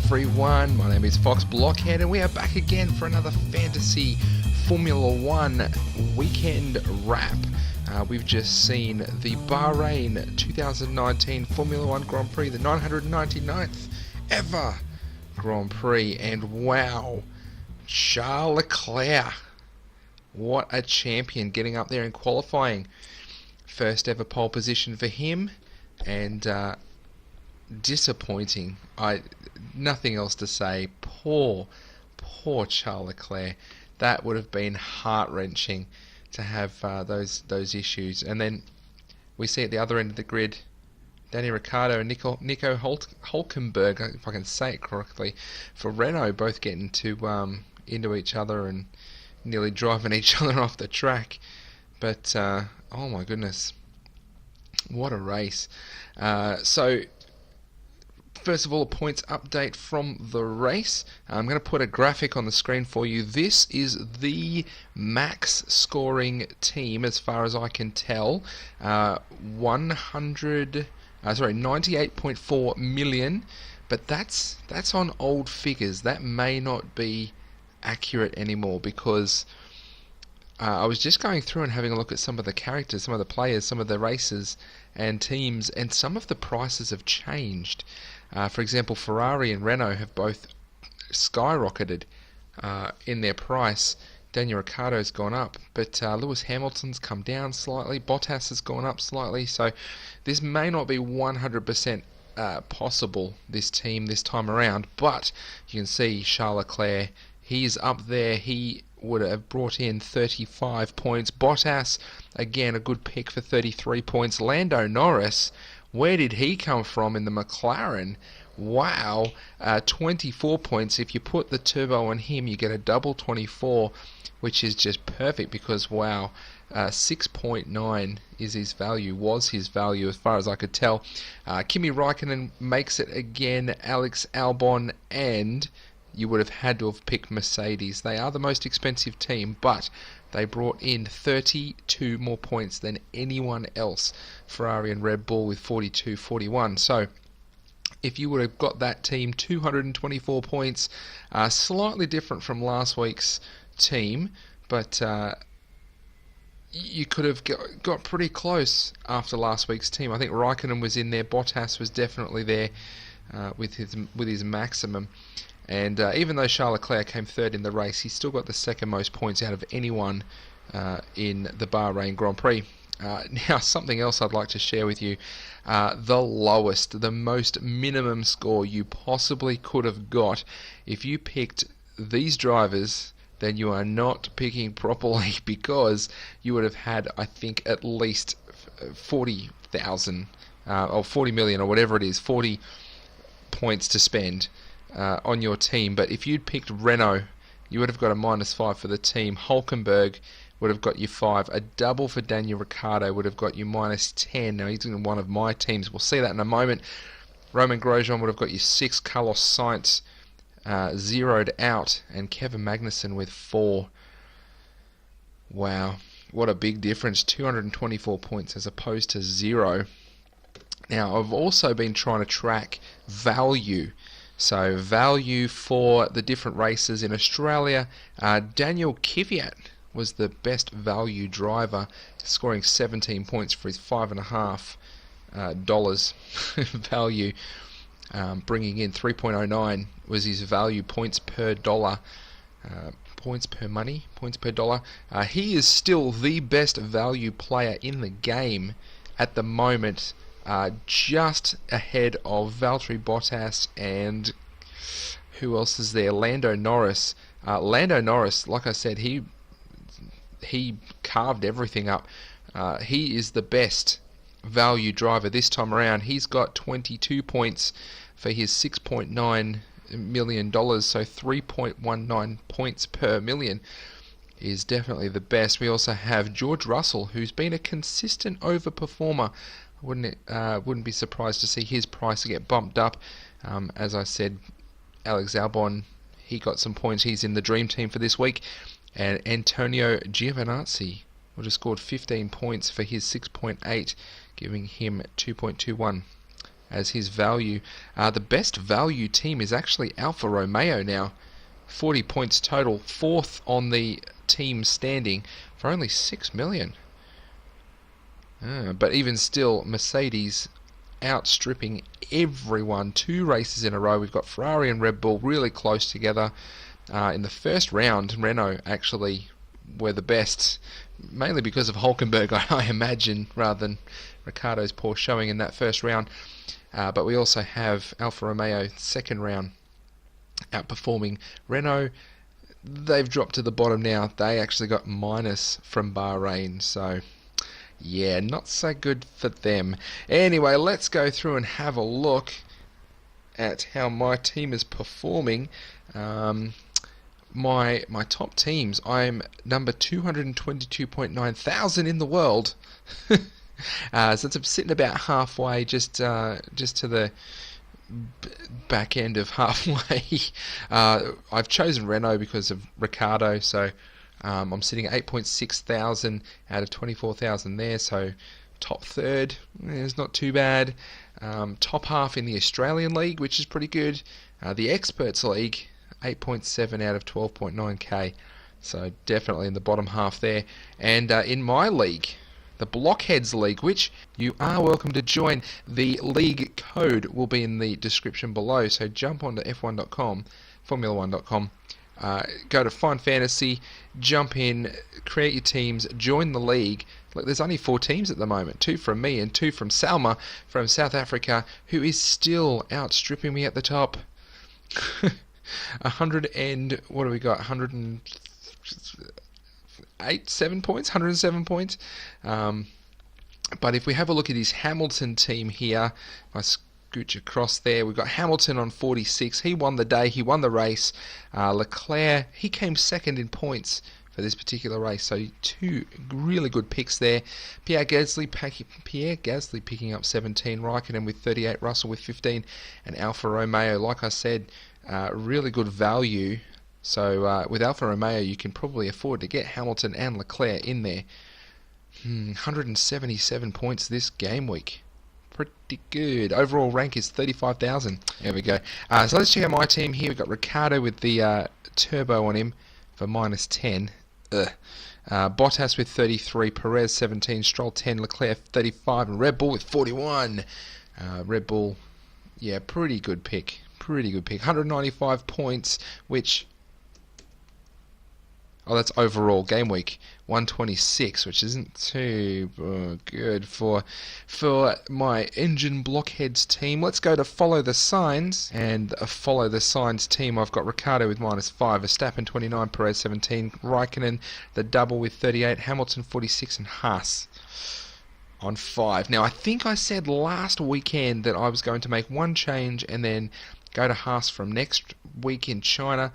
everyone, my name is Fox Blockhead and we are back again for another fantasy Formula 1 weekend wrap. We've just seen the Bahrain 2019 Formula 1 Grand Prix, the 999th ever Grand Prix, and wow, Charles Leclerc, what a champion, getting up there and qualifying. First ever pole position for him, and disappointing. Nothing else to say. Poor Charles Leclerc. That would have been heart-wrenching to have those issues. And then we see at the other end of the grid, Danny Ricciardo and Nico Hülkenberg, if I can say it correctly, for Renault, both getting into each other and nearly driving each other off the track. But oh my goodness, what a race! So first of all, a points update from the race. I'm going to put a graphic on the screen for you. This is the max scoring team as far as I can tell. 98.4 million, but that's on old figures. That may not be accurate anymore, because I was just going through and having a look at some of the characters, some of the players, some of the races and teams, and some of the prices have changed. For example, Ferrari and Renault have both skyrocketed in their price. Daniel Ricciardo's gone up, but Lewis Hamilton's come down slightly. Bottas has gone up slightly. So this may not be 100% possible, this team this time around, but you can see Charles Leclerc, he's up there. He would have brought in 35 points. Bottas, again, a good pick for 33 points. Lando Norris, where did he come from in the McLaren? Wow, 24 points. If you put the turbo on him, you get a double 24, which is just perfect, because wow, 6.9 is his value, was his value as far as I could tell. Kimi Rikknen makes it again. Alex Albon, and you would have had to have picked Mercedes. They are the most expensive team, but they brought in 32 more points than anyone else. Ferrari and Red Bull with 42, 41. So if you would have got that team 224 points, slightly different from last week's team, but you could have got pretty close after last week's team. I think Raikkonen was in there. Bottas was definitely there with his maximum. And even though Charles Leclerc came third in the race, he still got the second most points out of anyone in the Bahrain Grand Prix. Now, something else I'd like to share with you. The lowest, the most minimum score you possibly could have got. If you picked these drivers, then you are not picking properly, because you would have had, I think, at least 40,000 or 40 million or whatever it is, 40 points to spend on your team. But if you'd picked Renault, you would have got a -5 for the team. Hülkenberg would have got you 5. A double for Daniel Ricciardo would have got you -10. Now, he's in one of my teams. We'll see that in a moment. Roman Grosjean would have got you 6. Carlos Sainz zeroed out, and Kevin Magnussen with 4. Wow, what a big difference. 224 points as opposed to 0. Now, I've also been trying to track value. So value for the different races in Australia. Daniel Kvyat was the best value driver, scoring 17 points for his $5.5 value, bringing in 3.09 was his value, points per dollar, points per money, points per dollar. He is still the best value player in the game at the moment. Just ahead of Valtteri Bottas and who else is there? Lando Norris. Lando Norris, like I said, he carved everything up. He is the best value driver this time around. He's got 22 points for his $6.9 million, so 3.19 points per million is definitely the best. We also have George Russell, who's been a consistent overperformer. Wouldn't be surprised to see his price get bumped up. As I said, Alex Albon, he got some points. He's in the dream team for this week. And Antonio Giovinazzi would have scored 15 points for his 6.8, giving him 2.21. as his value. The best value team is actually Alfa Romeo now. 40 points total, 4th on the team standing for only 6 million. But even still, Mercedes outstripping everyone. 2 races in a row. We've got Ferrari and Red Bull really close together. In the first round, Renault actually were the best, mainly because of Hulkenberg, I imagine, rather than Ricciardo's poor showing in that first round. But we also have Alfa Romeo, second round, outperforming Renault. They've dropped to the bottom now. They actually got minus from Bahrain, so yeah, not so good for them. Anyway, let's go through and have a look at how my team is performing. My top teams, I'm number 222.9 thousand in the world. So it's sitting about halfway, just to the back end of halfway. I've chosen Renault because of Ricciardo, so I'm sitting at 8.6 thousand out of 24,000 there, so top third is not too bad. Top half in the Australian League, which is pretty good. The Experts League, 8.7 out of 12.9k, so definitely in the bottom half there. And in my league, the Blockheads League, which you are welcome to join. The league code will be in the description below, so jump onto f1.com, formula1.com, go to Find Fantasy, jump in, create your teams, join the league. Look, there's only 4 teams at the moment, 2 from me and 2 from Salma from South Africa, who is still outstripping me at the top. 100 and what do we got? 107 points. But if we have a look at his Hamilton team here, I scooch across there. We've got Hamilton on 46. He won the day. He won the race. Leclerc, he came second in points for this particular race. So 2 really good picks there. Pierre Gasly picking up 17. Raikkonen with 38. Russell with 15. And Alfa Romeo, like I said, really good value. So with Alfa Romeo, you can probably afford to get Hamilton and Leclerc in there. 177 points this game week. Pretty good. Overall rank is 35,000. There we go. So let's check out my team here. We've got Ricciardo with the turbo on him for minus 10. Bottas with 33. Perez 17. Stroll 10. Leclerc 35. And Red Bull with 41. Red Bull, yeah, pretty good pick. 195 points, which... oh, that's overall game week. 126, which isn't too good for my Engine Blockheads team. Let's go to Follow the Signs, and Follow the Signs team, I've got Ricciardo with minus 5, Verstappen 29, Perez 17, Raikkonen the double with 38, Hamilton 46, and Haas on 5. Now, I think I said last weekend that I was going to make one change and then go to Haas from next week in China.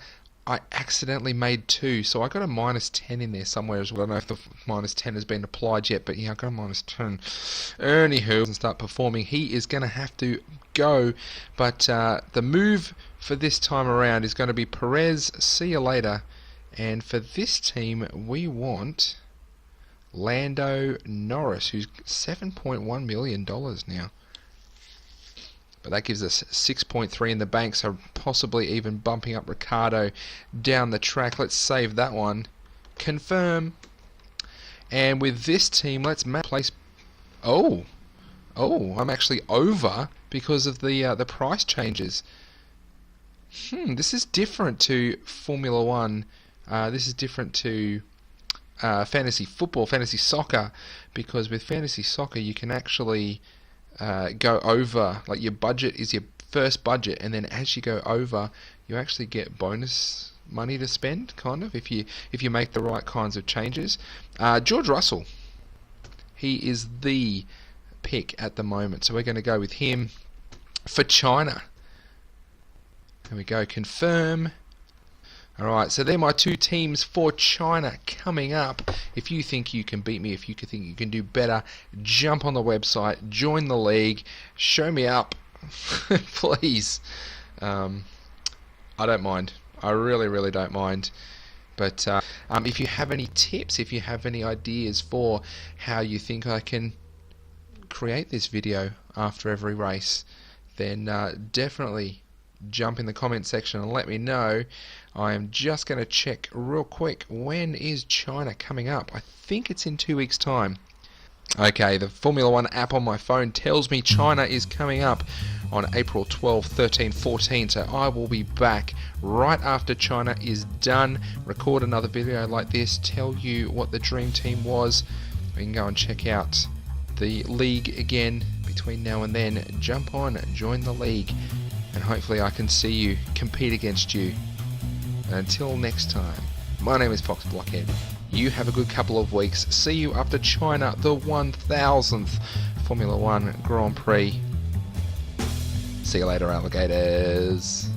I accidentally made 2, so I got a minus 10 in there somewhere as well. I don't know if the minus 10 has been applied yet, but yeah, I got a minus 10. Anywho, doesn't start performing. He is going to have to go, but the move for this time around is going to be Perez. See you later. And for this team, we want Lando Norris, who's $7.1 million now. But that gives us 6.3 in the bank, so possibly even bumping up Ricciardo down the track. Let's save that one. Confirm. And with this team, let's place... Oh, I'm actually over because of the price changes. This is different to Formula 1. This is different to fantasy football, fantasy soccer, because with fantasy soccer you can actually... go over, like your budget is your first budget, and then as you go over, you actually get bonus money to spend, kind of, if you make the right kinds of changes. George Russell, he is the pick at the moment, so we're going to go with him for China. There we go, confirm. Alright, so they're my 2 teams for China coming up. If you think you can beat me, if you think you can do better, jump on the website, join the league, show me up, please. I don't mind. I really don't mind. But if you have any tips, if you have any ideas for how you think I can create this video after every race, then definitely jump in the comment section and let me know. I am just going to check real quick, when is China coming up? I think it's in 2 weeks' time. Okay, the Formula 1 app on my phone tells me China is coming up on April 12, 13, 14, so I will be back right after China is done, record another video like this, tell you what the dream team was. We can go and check out the league again between now and then. Jump on, join the league, and hopefully I can see you, compete against you. And until next time, my name is Fox Blockhead. You have a good couple of weeks. See you after China, the 1000th Formula 1 Grand Prix. See you later, alligators.